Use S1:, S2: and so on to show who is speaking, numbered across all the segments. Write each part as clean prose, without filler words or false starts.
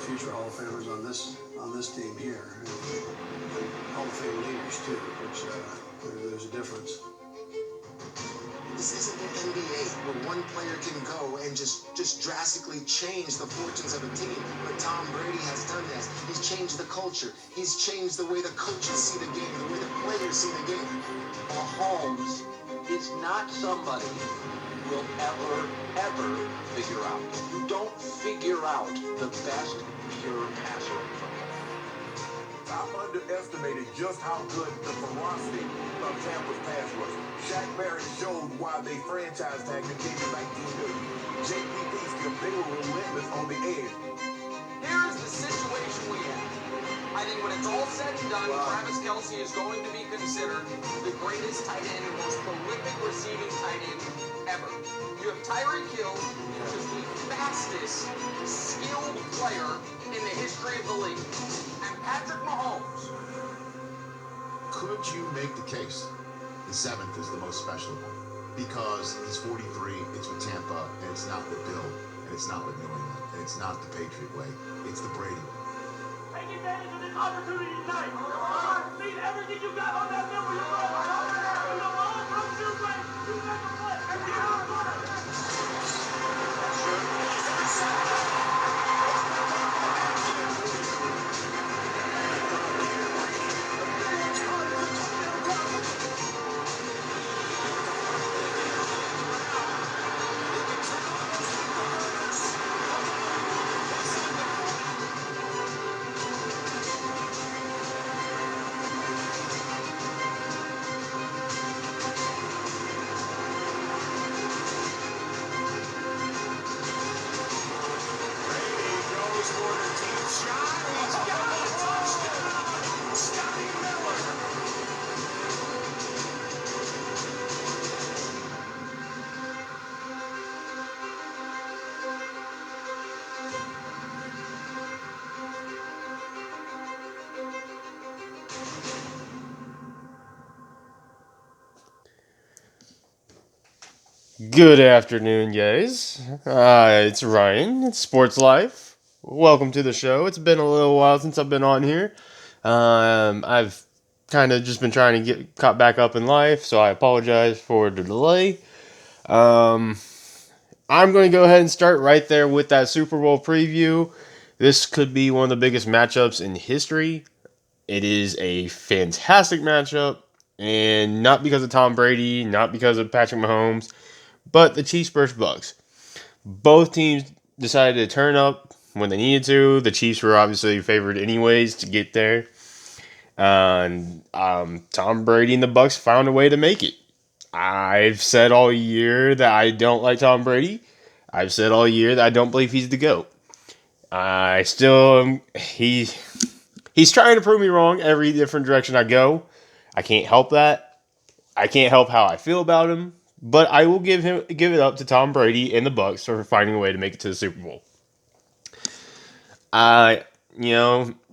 S1: future Hall of Famers on this team here, and Hall of Fame leaders too, which there's a difference.
S2: This isn't the NBA where one player can go and just drastically change the fortunes of a team. But Tom Brady has done this. He's changed the culture. He's changed the way the coaches see the game, the way the players see the game.
S3: Mahomes is not somebody will ever figure out. You don't figure out the best pure passer in football.
S4: I underestimated just how good the ferocity of Tampa's pass was. Shaq Barrett showed why they franchise tagged him in 19 million. JPP still, they were relentless on the edge.
S5: Here's the situation we have. I think when it's all said and done, Travis Kelce is going to be considered the greatest tight end and most prolific receiving tight end ever. You have Tyreek Hill, who is the fastest, skilled player in the history of the league. And Patrick Mahomes.
S6: Could you make the case the seventh is the most special one? Because he's 43, it's with Tampa, and it's not with Bill, and it's not with New England, and it's not the Patriot way. It's the Brady way.
S7: Take advantage of this opportunity tonight. Need everything you got on that number. You know, from your way, you make a play.
S8: Good afternoon, guys. It's Ryan. It's Sports Life. Welcome to the show. It's been a little while since I've been on here. I've kind of just been trying to get caught back up in life, so I apologize for the delay. I'm going to go ahead and start right there with that Super Bowl preview. This could be one of the biggest matchups in history. It is a fantastic matchup, and not because of Tom Brady, not because of Patrick Mahomes, but the Chiefs versus Bucks. Both teams decided to turn up when they needed to. The Chiefs were obviously favored anyways to get there. And Tom Brady and the Bucks found a way to make it. I've said all year that I don't like Tom Brady. I've said all year that I don't believe he's the GOAT. I still am. He's trying to prove me wrong every different direction I go. I can't help that. I can't help how I feel about him. But I will give it up to Tom Brady and the Bucks for finding a way to make it to the Super Bowl.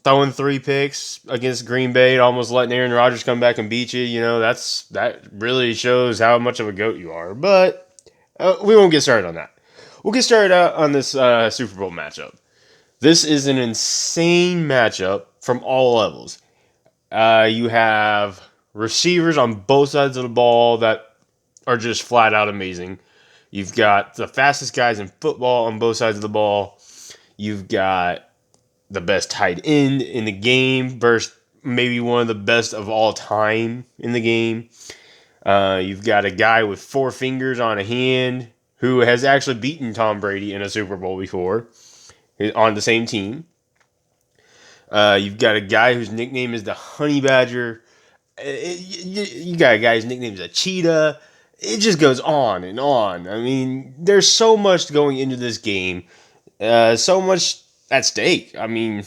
S8: Throwing 3 picks against Green Bay and almost letting Aaron Rodgers come back and beat you, that really shows how much of a GOAT you are. But we won't get started on that. We'll get started out on this Super Bowl matchup. This is an insane matchup from all levels. You have receivers on both sides of the ball that are just flat out amazing. You've got the fastest guys in football on both sides of the ball. You've got the best tight end in the game versus maybe one of the best of all time in the game. You've got a guy with 4 fingers on a hand who has actually beaten Tom Brady in a Super Bowl before on the same team. You've got a guy whose nickname is the Honey Badger. You got a guy whose nickname is a Cheetah. It just goes on and on. I mean, there's so much going into this game. So much at stake. I mean,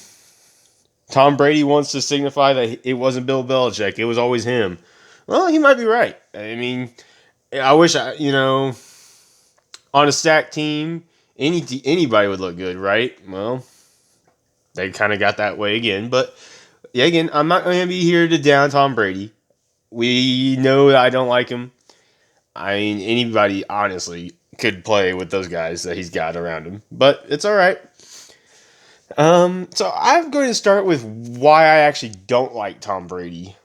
S8: Tom Brady wants to signify that it wasn't Bill Belichick. It was always him. Well, he might be right. I mean, I wish, on a stacked team, anybody would look good, right? Well, they kind of got that way again. But, yeah, again, I'm not going to be here to down Tom Brady. We know that I don't like him. I mean, anybody, honestly, could play with those guys that he's got around him. But it's all right. So I'm going to start with why I actually don't like Tom Brady.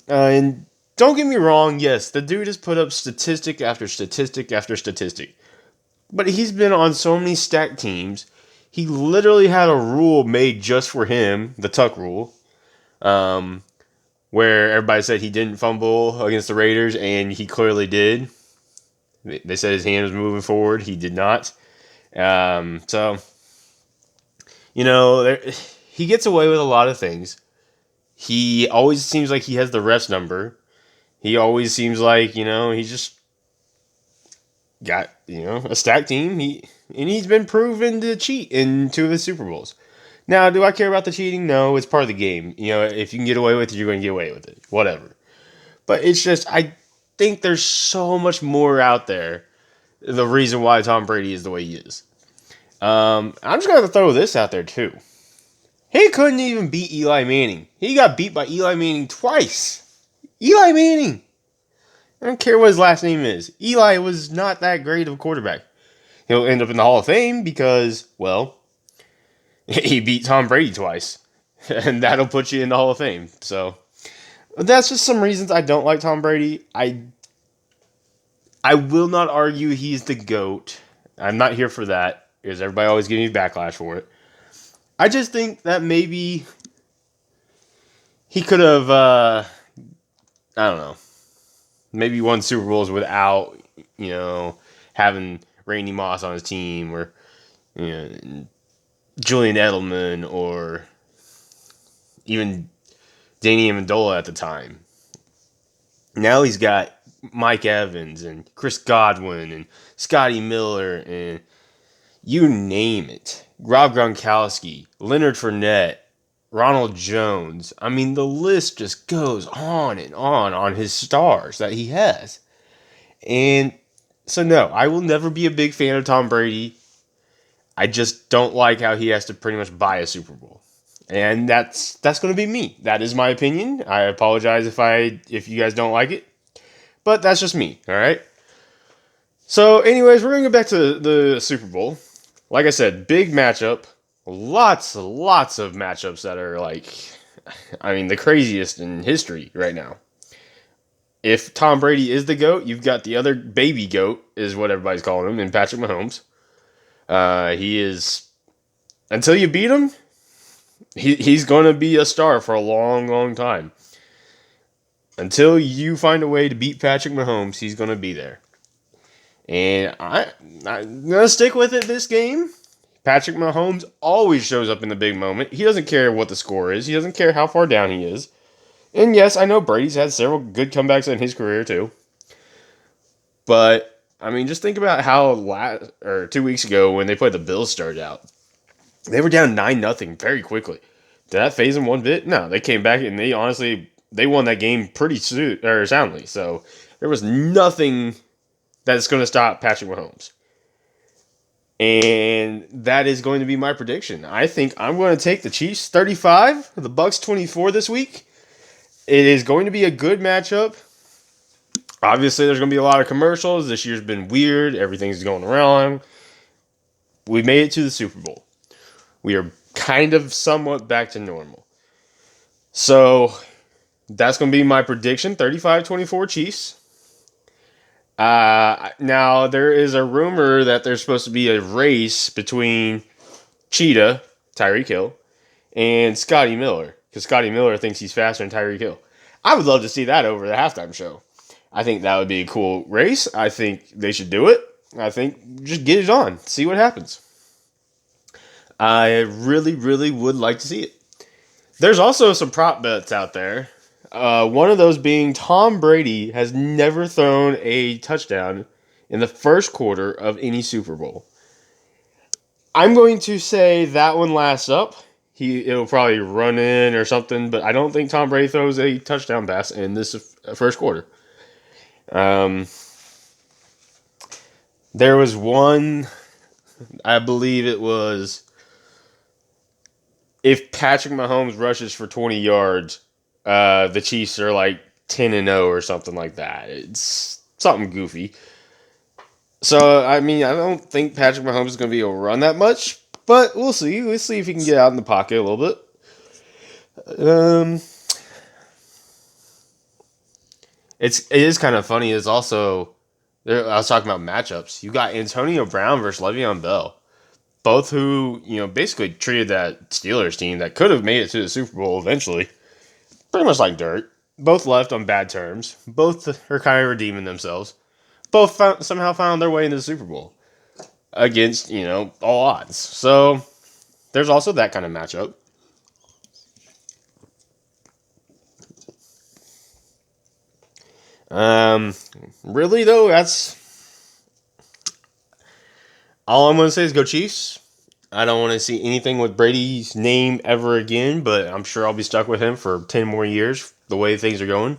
S8: And don't get me wrong, yes, the dude has put up statistic after statistic after statistic. But he's been on so many stacked teams. He literally had a rule made just for him, the Tuck rule, where everybody said he didn't fumble against the Raiders, and he clearly did. They said his hand was moving forward. He did not. So, he gets away with a lot of things. He always seems like he has the ref's number. He always seems like, he's just got, a stacked team. He's been proven to cheat in 2 of his Super Bowls. Now, do I care about the cheating? No, it's part of the game. If you can get away with it, you're going to get away with it. Whatever. But it's just, I think there's so much more out there. The reason why Tom Brady is the way he is. I'm just going to throw this out there, too. He couldn't even beat Eli Manning. He got beat by Eli Manning twice. Eli Manning. I don't care what his last name is. Eli was not that great of a quarterback. He'll end up in the Hall of Fame because, well, he beat Tom Brady twice. And that'll put you in the Hall of Fame. So, that's just some reasons I don't like Tom Brady. I will not argue he's the GOAT. I'm not here for that, because everybody always gives me backlash for it. I just think that maybe he could have, I don't know, maybe won Super Bowls without, having Randy Moss on his team, or Julian Edelman, or even Danny Amendola at the time. Now he's got Mike Evans and Chris Godwin and Scotty Miller and you name it. Rob Gronkowski, Leonard Fournette, Ronald Jones. I mean, the list just goes on and on his stars that he has. And so, no, I will never be a big fan of Tom Brady. I just don't like how he has to pretty much buy a Super Bowl. And that's going to be me. That is my opinion. I apologize if you guys don't like it. But that's just me, all right? So, anyways, we're going to go back to the Super Bowl. Like I said, big matchup. Lots of matchups that are the craziest in history right now. If Tom Brady is the GOAT, you've got the other baby GOAT, is what everybody's calling him, in Patrick Mahomes. He is, until you beat him, he's going to be a star for a long, long time. Until you find a way to beat Patrick Mahomes, he's going to be there. And I'm going to stick with it this game. Patrick Mahomes always shows up in the big moment. He doesn't care what the score is. He doesn't care how far down he is. And yes, I know Brady's had several good comebacks in his career too. But, just think about how 2 weeks ago when they played the Bills started out. They were down 9-0 very quickly. Did that phase them one bit? No, they came back and they won that game pretty soundly. So there was nothing that's going to stop Patrick Mahomes. And that is going to be my prediction. I think I'm going to take the Chiefs 35, the Bucks 24 this week. It is going to be a good matchup. Obviously, there's going to be a lot of commercials. This year's been weird. Everything's going wrong. We made it to the Super Bowl. We are kind of somewhat back to normal. So, that's going to be my prediction, 35-24 Chiefs. Now, there is a rumor that there's supposed to be a race between Cheetah, Tyreek Hill, and Scotty Miller, because Scotty Miller thinks he's faster than Tyreek Hill. I would love to see that over the halftime show. I think that would be a cool race. I think they should do it. I think just get it on. See what happens. I really, really would like to see it. There's also some prop bets out there. One of those being Tom Brady has never thrown a touchdown in the first quarter of any Super Bowl. I'm going to say that one lasts up. It'll probably run in or something, but I don't think Tom Brady throws a touchdown pass in this first quarter. There was one, I believe it was, if Patrick Mahomes rushes for 20 yards, the Chiefs are 10-0 or something like that. It's something goofy. So, I don't think Patrick Mahomes is going to be able to run that much. But we'll see. We'll see if he can get out in the pocket a little bit. It is kind of funny. It's also I was talking about matchups. You got Antonio Brown versus Le'Veon Bell, both who basically treated that Steelers team that could have made it to the Super Bowl eventually, pretty much like dirt. Both left on bad terms. Both are kind of redeeming themselves. Both somehow found their way into the Super Bowl against all odds. So there's also that kind of matchup. Really though, that's all I'm going to say is go Chiefs. I don't want to see anything with Brady's name ever again, but I'm sure I'll be stuck with him for 10 more years, the way things are going.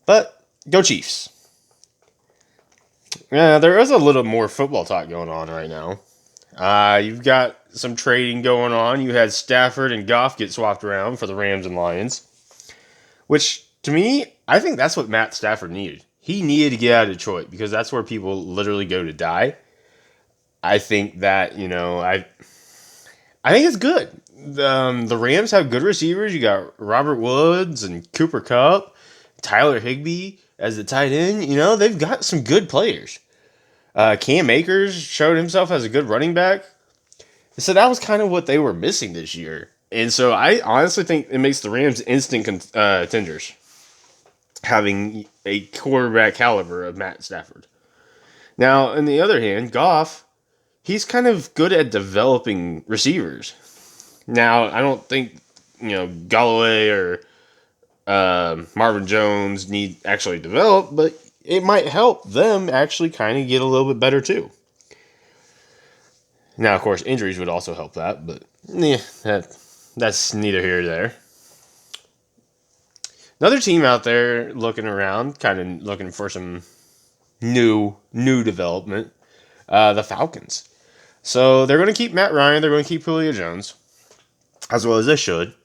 S8: But go Chiefs. Yeah, there is a little more football talk going on right now. You've got some trading going on. You had Stafford and Goff get swapped around for the Rams and Lions, which to me, I think that's what Matt Stafford needed. He needed to get out of Detroit because that's where people literally go to die. I think that, I think it's good. The Rams have good receivers. You got Robert Woods and Cooper Kupp, Tyler Higbee as the tight end. They've got some good players. Cam Akers showed himself as a good running back. So that was kind of what they were missing this year. And so I honestly think it makes the Rams instant contenders, having a quarterback caliber of Matt Stafford. Now, on the other hand, Goff, he's kind of good at developing receivers. Now, I don't think, Galloway or Marvin Jones need actually develop, but it might help them actually kind of get a little bit better too. Now, of course, injuries would also help that, but that's neither here nor there. Another team out there looking around, kind of looking for some new development, the Falcons. So they're going to keep Matt Ryan, they're going to keep Julio Jones, as well as they should,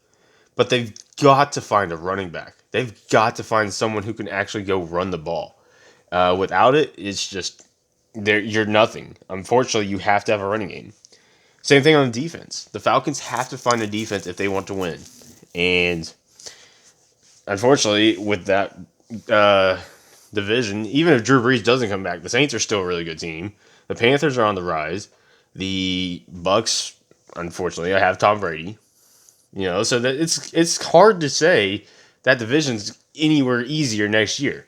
S8: but they've got to find a running back. They've got to find someone who can actually go run the ball. Without it, it's just, you're nothing. Unfortunately, you have to have a running game. Same thing on the defense. The Falcons have to find a defense if they want to win. And unfortunately, with that division, even if Drew Brees doesn't come back, the Saints are still a really good team. The Panthers are on the rise. The Bucks, unfortunately, I have Tom Brady. So that it's hard to say that division's anywhere easier next year.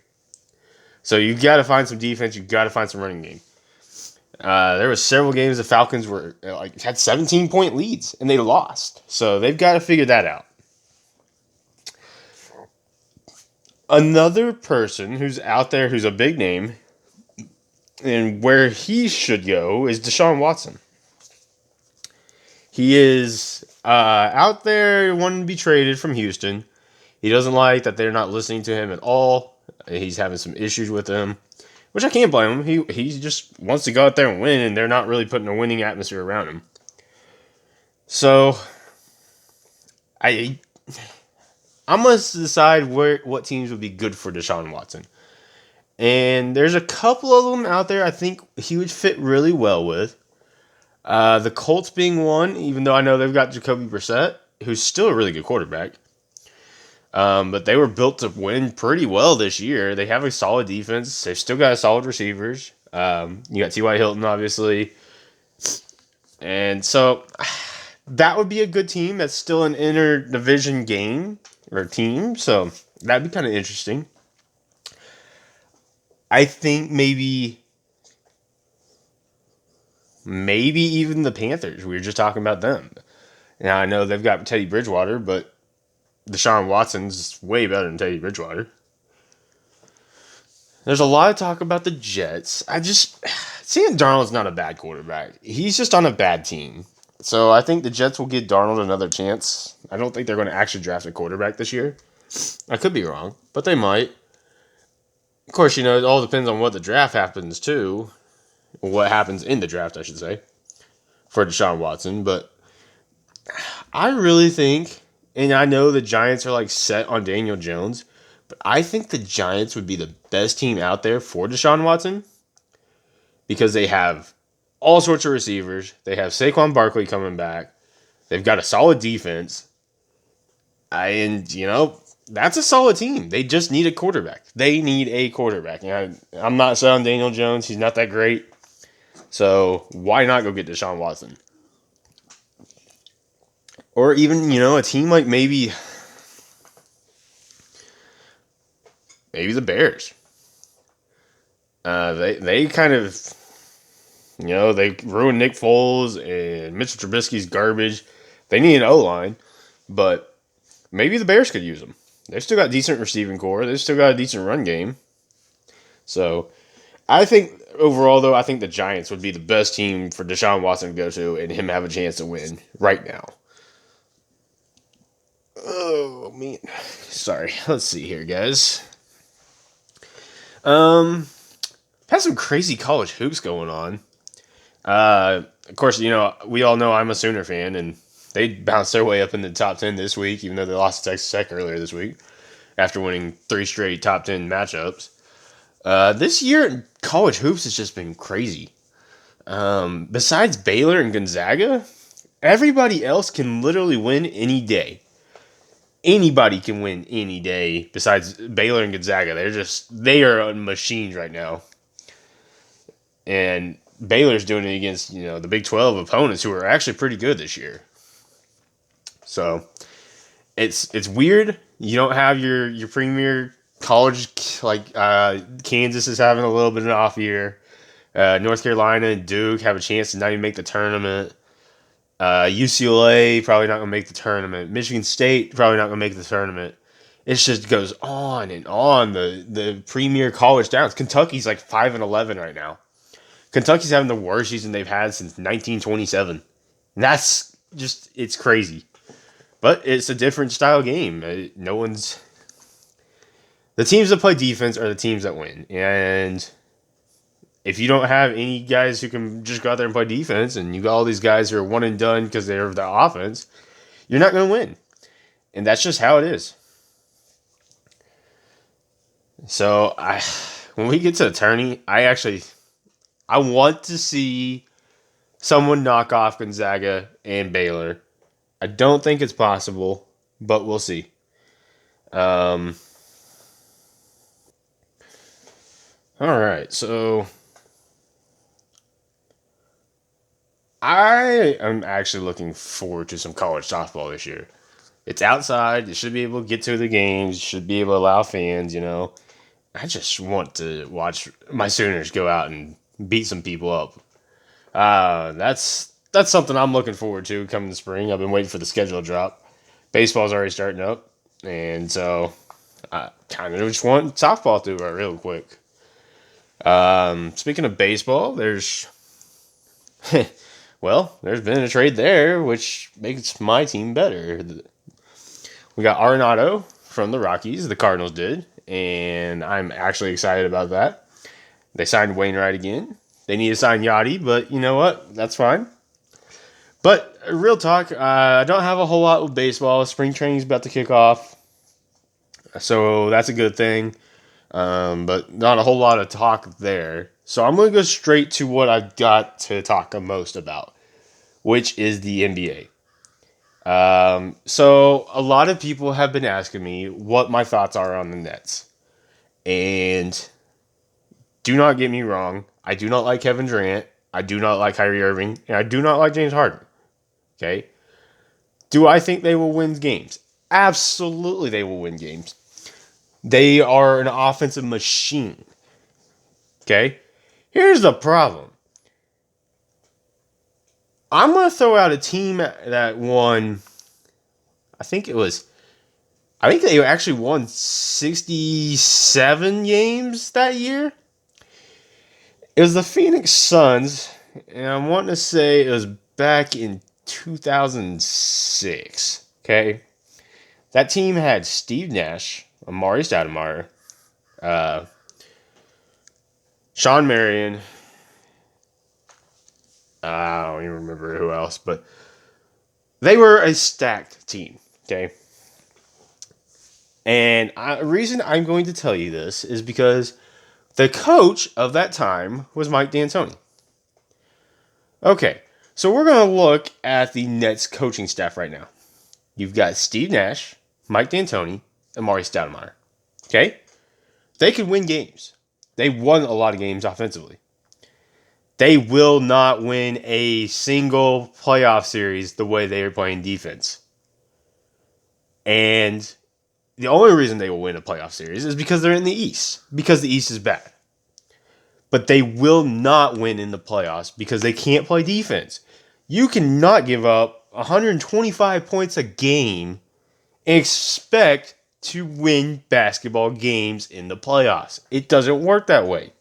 S8: So you got to find some defense. You got to find some running game. There were several games the Falcons were had 17-point leads and they lost. So they've got to figure that out. Another person who's out there who's a big name and where he should go is Deshaun Watson. He is out there wanting to be traded from Houston. He doesn't like that they're not listening to him at all. He's having some issues with them, which I can't blame him. He just wants to go out there and win, and they're not really putting a winning atmosphere around him. So I must decide what teams would be good for Deshaun Watson. And there's a couple of them out there I think he would fit really well with. The Colts being one, even though I know they've got Jacoby Brissett, who's still a really good quarterback. But they were built to win pretty well this year. They have a solid defense. They've still got solid receivers. You got T.Y. Hilton, obviously. And so that would be a good team. That's still an inter-division game or team. So that'd be kind of interesting. I think maybe even the Panthers. We were just talking about them. Now, I know they've got Teddy Bridgewater, but Deshaun Watson's way better than Teddy Bridgewater. There's a lot of talk about the Jets. Sam Darnold's not a bad quarterback. He's just on a bad team. So I think the Jets will give Darnold another chance. I don't think they're going to actually draft a quarterback this year. I could be wrong, but they might. Of course, it all depends on what the draft happens too. What happens in the draft, I should say, for Deshaun Watson. But I really think, and I know the Giants are set on Daniel Jones, but I think the Giants would be the best team out there for Deshaun Watson because they have all sorts of receivers. They have Saquon Barkley coming back. They've got a solid defense. And, that's a solid team. They just need a quarterback. They need a quarterback. I'm not selling Daniel Jones. He's not that great. So why not go get Deshaun Watson? Or even, a team like maybe the Bears. They kind of, they ruined Nick Foles and Mitchell Trubisky's garbage. They need an O-line, but maybe the Bears could use them. They've still got decent receiving core. They've still got a decent run game. So, I think overall, though, I think the Giants would be the best team for Deshaun Watson to go to and him have a chance to win right now. Oh, man. Sorry. Let's see here, guys. Had some crazy college hoops going on. Of course, we all know I'm a Sooner fan, and they bounced their way up in the top 10 this week, even though they lost to Texas Tech earlier this week after winning 3 straight top 10 matchups. This year in college hoops has just been crazy. Besides Baylor and Gonzaga, everybody else can literally win any day. Anybody can win any day besides Baylor and Gonzaga. They are machines right now. And Baylor's doing it against, the Big 12 opponents who are actually pretty good this year. So, it's weird. You don't have your premier college, like Kansas is having a little bit of an off year. North Carolina and Duke have a chance to not even make the tournament. UCLA probably not going to make the tournament. Michigan State probably not going to make the tournament. It just goes on and on. The premier college towns. Kentucky's like 5-11 right now. Kentucky's having the worst season they've had since 1927. And that's just, it's crazy. But it's a different style game. The teams that play defense are the teams that win. And if you don't have any guys who can just go out there and play defense, and you got all these guys who are one and done because they're the offense, you're not going to win. And that's just how it is. So, when we get to the tourney, I want to see someone knock off Gonzaga and Baylor. I don't think it's possible, but we'll see. All right, so I am actually looking forward to some college softball this year. It's outside. You should be able to get to the games. You should be able to allow fans, I just want to watch my Sooners go out and beat some people up. That's something I'm looking forward to coming the spring. I've been waiting for the schedule to drop. Baseball's already starting up, and so I kind of just want softball to right real quick. Speaking of baseball, there's been a trade there, which makes my team better. We got Arenado from the Rockies, the Cardinals did, and I'm actually excited about that. They signed Wainwright again. They need to sign Yachty, but you know what? That's fine. But real talk, I don't have a whole lot with baseball. Spring training's about to kick off, so that's a good thing. But not a whole lot of talk there. So I'm going to go straight to what I've got to talk the most about, which is the NBA. So a lot of people have been asking me what my thoughts are on the Nets. And do not get me wrong, I do not like Kevin Durant, I do not like Kyrie Irving, and I do not like James Harden. Okay? Do I think they will win games? Absolutely they will win games. They are an offensive machine. Okay? Here's the problem. I'm going to throw out a team that won, I think they actually won 67 games that year. It was the Phoenix Suns, and I want to say it was back in 2006. Okay? That team had Steve Nash, Amari Stoudemire, Sean Marion. I don't even remember who else, but they were a stacked team. Okay, and the reason I'm going to tell you this is because the coach of that time was Mike D'Antoni. Okay, so we're going to look at the Nets coaching staff right now. You've got Steve Nash, Mike D'Antoni, and Amari Stoudemire. Okay? They could win games. They won a lot of games offensively. They will not win a single playoff series the way they are playing defense. And the only reason they will win a playoff series is because they're in the East. Because the East is bad. But they will not win in the playoffs because they can't play defense. You cannot give up 125 points a game and expect to win basketball games in the playoffs. It doesn't work that way.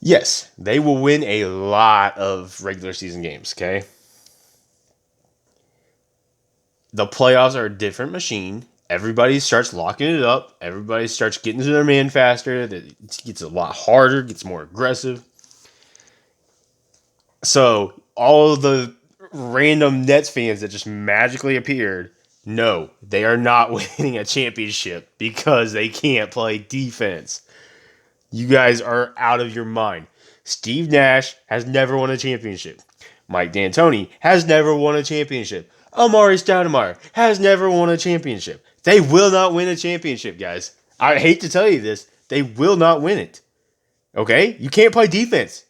S8: Yes, they will win a lot of regular season games, okay? The playoffs are a different machine. Everybody starts locking it up. Everybody starts getting to their man faster. It gets a lot harder, gets more aggressive. So, all of the random Nets fans that just magically appeared, no, they are not winning a championship because they can't play defense. You guys are out of your mind. Steve Nash has never won a championship. Mike D'Antoni has never won a championship. Amari Stoudemire has never won a championship. They will not win a championship, guys. I hate to tell you this. They will not win it. Okay? You can't play defense.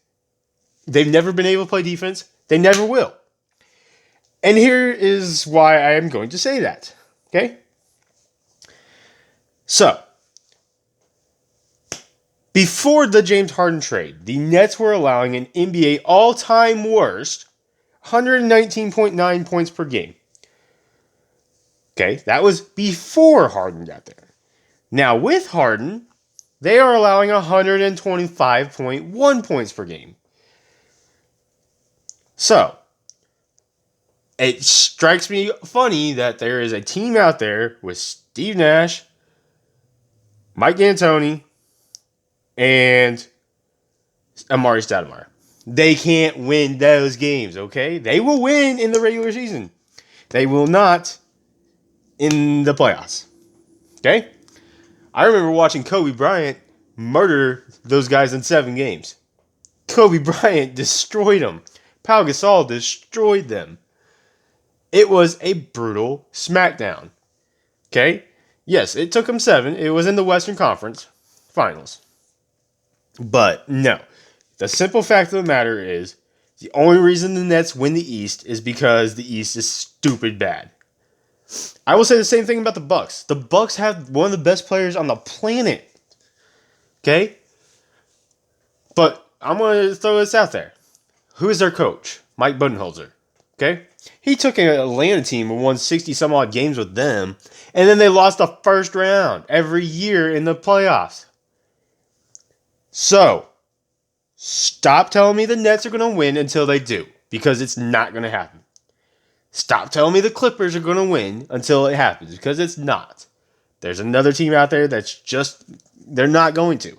S8: They've never been able to play defense. They never will. And here is why I am going to say that. Okay? So, before the James Harden trade, the Nets were allowing an NBA all-time worst 119.9 points per game. Okay, that was before Harden got there. Now, with Harden, they are allowing 125.1 points per game. So, it strikes me funny that there is a team out there with Steve Nash, Mike D'Antoni, and Amari Stoudemire. They can't win those games, okay? They will win in the regular season. They will not in the playoffs. Okay? I remember watching Kobe Bryant murder those guys in 7 games. Kobe Bryant destroyed them. Pau Gasol destroyed them. It was a brutal smackdown. Okay? Yes, it took them 7. It was in the Western Conference Finals. But no. The simple fact of the matter is, the only reason the Nets win the East is because the East is stupid bad. I will say the same thing about the Bucks. The Bucks have one of the best players on the planet. Okay? But I'm going to throw this out there. Who is their coach? Mike Budenholzer. Okay? He took an Atlanta team and won 60 some odd games with them, and then they lost the first round every year in the playoffs. So, stop telling me the Nets are going to win until they do, because it's not going to happen. Stop telling me the Clippers are going to win until it happens, because it's not. There's another team out there that's just, they're not going to.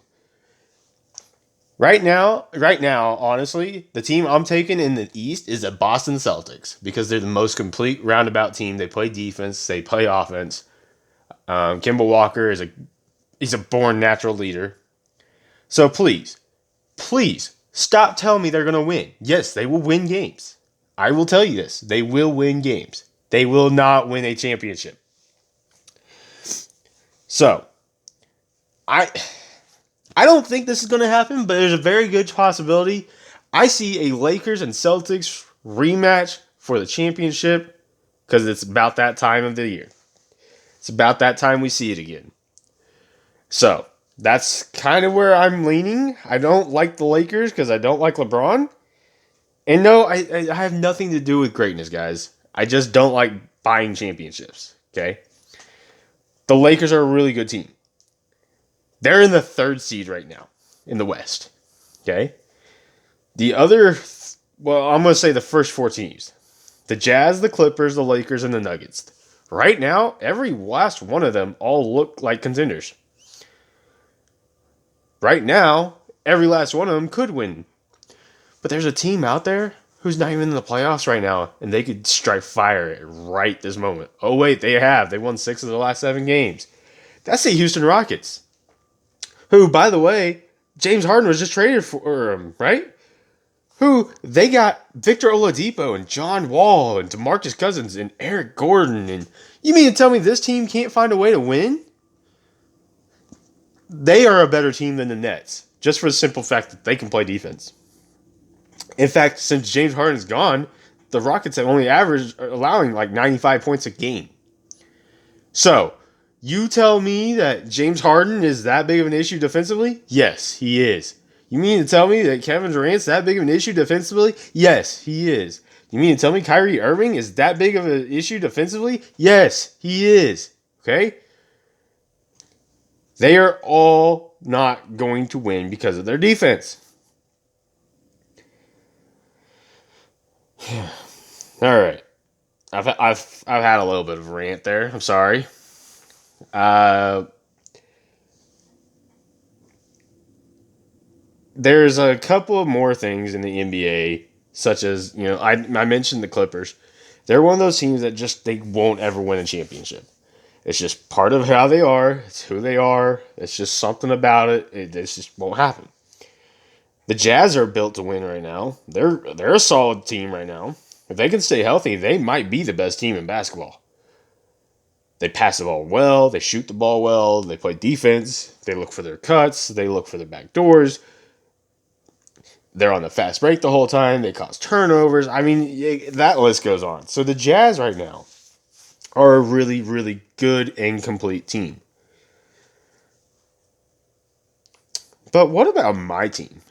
S8: Right now, honestly, the team I'm taking in the East is the Boston Celtics, because they're the most complete roundabout team. They play defense, they play offense. Kemba Walker he's a born natural leader. So please, stop telling me they're going to win. Yes, they will win games. I will tell you this. They will win games. They will not win a championship. So, I don't think this is going to happen, but there's a very good possibility. I see a Lakers and Celtics rematch for the championship because it's about that time of the year. It's about that time we see it again. So, that's kind of where I'm leaning. I don't like the Lakers because I don't like LeBron. And no, I have nothing to do with greatness, guys. I just don't like buying championships, okay? The Lakers are a really good team. They're in the 3rd seed right now in the West, okay? The other, I'm going to say the first 4 teams. The Jazz, the Clippers, the Lakers, and the Nuggets. Right now, every last one of them all look like contenders. Right now, every last one of them could win. But there's a team out there who's not even in the playoffs right now, and they could strike fire right this moment. Oh, wait, they have. They won 6 of the last 7 games. That's the Houston Rockets, who, by the way, James Harden was just traded for, right? who they got Victor Oladipo and John Wall and DeMarcus Cousins and Eric Gordon. And you mean to tell me this team can't find a way to win? They are a better team than the Nets, just for the simple fact that they can play defense. In fact, since James Harden's gone, the Rockets have only averaged allowing like 95 points a game. So, you tell me that James Harden is that big of an issue defensively? Yes, he is. You mean to tell me that Kevin Durant's that big of an issue defensively? Yes, he is. You mean to tell me Kyrie Irving is that big of an issue defensively? Yes, he is. Okay? They are all not going to win because of their defense. All right. I've had a little bit of a rant there. I'm sorry. There's a couple of more things in the NBA, such as, I mentioned the Clippers. They're one of those teams that just they won't ever win a championship. It's just part of how they are. It's who they are. It's just something about it. It just won't happen. The Jazz are built to win right now. They're a solid team right now. If they can stay healthy, they might be the best team in basketball. They pass the ball well. They shoot the ball well. They play defense. They look for their cuts. They look for their back doors. They're on the fast break the whole time. They cause turnovers. I mean, that list goes on. So the Jazz right now are a really, really good and complete team. But what about my team?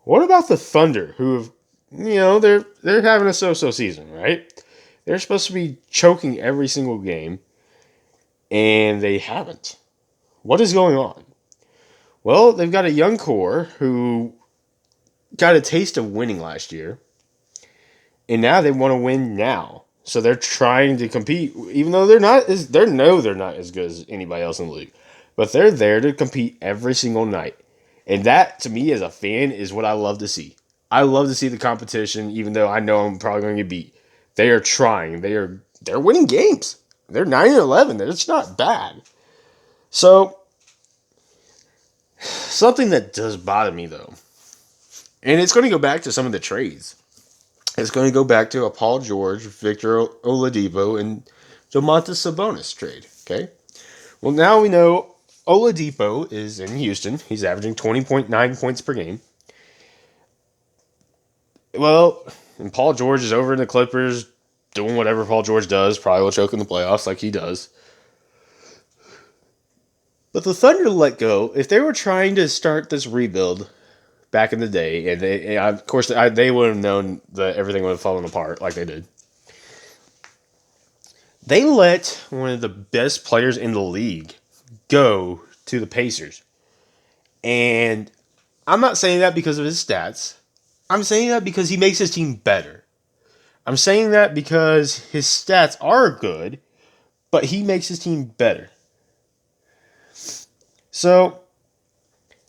S8: What about the Thunder, who have, they're having a so-so season, right? They're supposed to be choking every single game, and they haven't. What is going on? Well, they've got a young core who got a taste of winning last year, and now they want to win now. So they're trying to compete, even though they're not as good as anybody else in the league. But they're there to compete every single night. And that, to me, as a fan, is what I love to see. I love to see the competition, even though I know I'm probably going to get beat. They are trying. They're winning games. They're 9-11. It's not bad. So, something that does bother me, though, and it's going to go back to some of the trades. It's going to go back to a Paul George, Victor Oladipo, and Domantas Sabonis trade. Okay? Well, now we know Oladipo is in Houston. He's averaging 20.9 points per game. Well, and Paul George is over in the Clippers doing whatever Paul George does. Probably will choke in the playoffs like he does. But the Thunder let go. If they were trying to start this rebuild back in the day, and they would have known that everything would have fallen apart like they did. They let one of the best players in the league go to the Pacers. And I'm not saying that because of his stats. I'm saying that because he makes his team better. I'm saying that because his stats are good, but he makes his team better. So,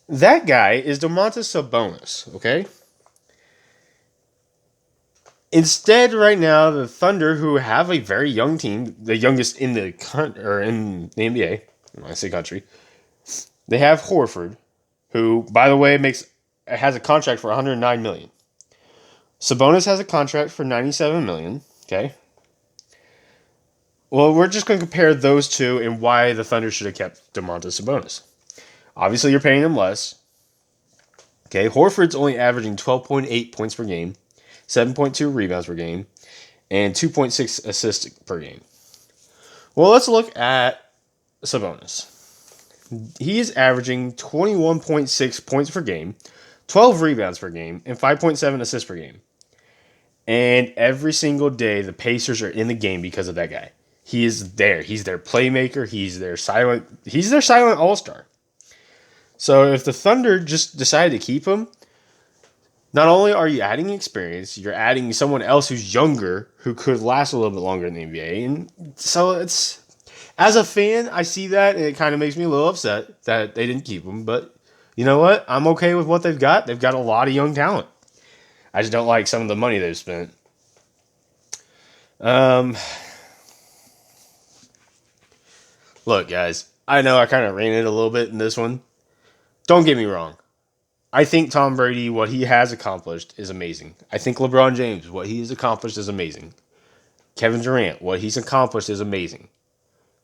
S8: that guy is Domantas Sabonis, okay? Instead, right now, the Thunder, who have a very young team, the youngest in the NBA, when I say country, they have Horford, who, by the way, has a contract for $109 million. Sabonis has a contract for $97 million, okay? Well, we're just going to compare those two and why the Thunder should have kept Domantas Sabonis. Obviously, you're paying him less. Okay, Horford's only averaging 12.8 points per game, 7.2 rebounds per game, and 2.6 assists per game. Well, let's look at Sabonis. He is averaging 21.6 points per game, 12 rebounds per game, and 5.7 assists per game. And every single day, the Pacers are in the game because of that guy. He is there. He's their playmaker. He's their silent all-star. So if the Thunder just decided to keep him, not only are you adding experience, you're adding someone else who's younger who could last a little bit longer in the NBA. And so it's, as a fan, I see that and it kind of makes me a little upset that they didn't keep him. But you know what? I'm okay with what they've got. They've got a lot of young talent. I just don't like some of the money they've spent. Look, guys, I know I kind of ranted a little bit in this one. Don't get me wrong. I think Tom Brady, what he has accomplished is amazing. I think LeBron James, what he has accomplished is amazing. Kevin Durant, what he's accomplished is amazing.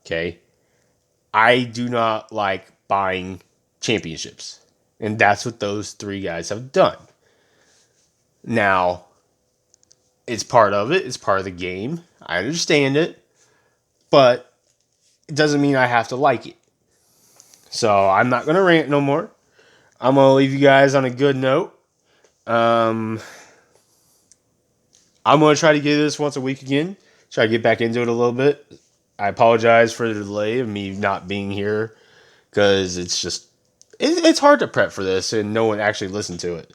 S8: Okay? I do not like buying championships. And that's what those three guys have done. Now, it's part of it. It's part of the game. I understand it. But it doesn't mean I have to like it. So I'm not going to rant no more. I'm going to leave you guys on a good note. I'm going to try to get this once a week again. Try to get back into it a little bit. I apologize for the delay of me not being here. Because it's just... It's hard to prep for this and no one actually listened to it.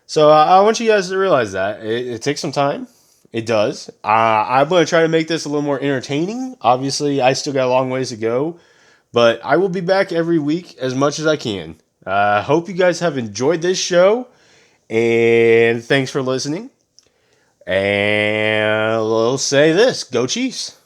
S8: So I want you guys to realize that. It takes some time. It does. I'm going to try to make this a little more entertaining. Obviously, I still got a long ways to go. But I will be back every week as much as I can. I hope you guys have enjoyed this show. And thanks for listening. And we'll say this. Go Chiefs.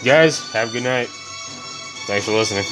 S8: Guys, have a good night. Thanks for listening.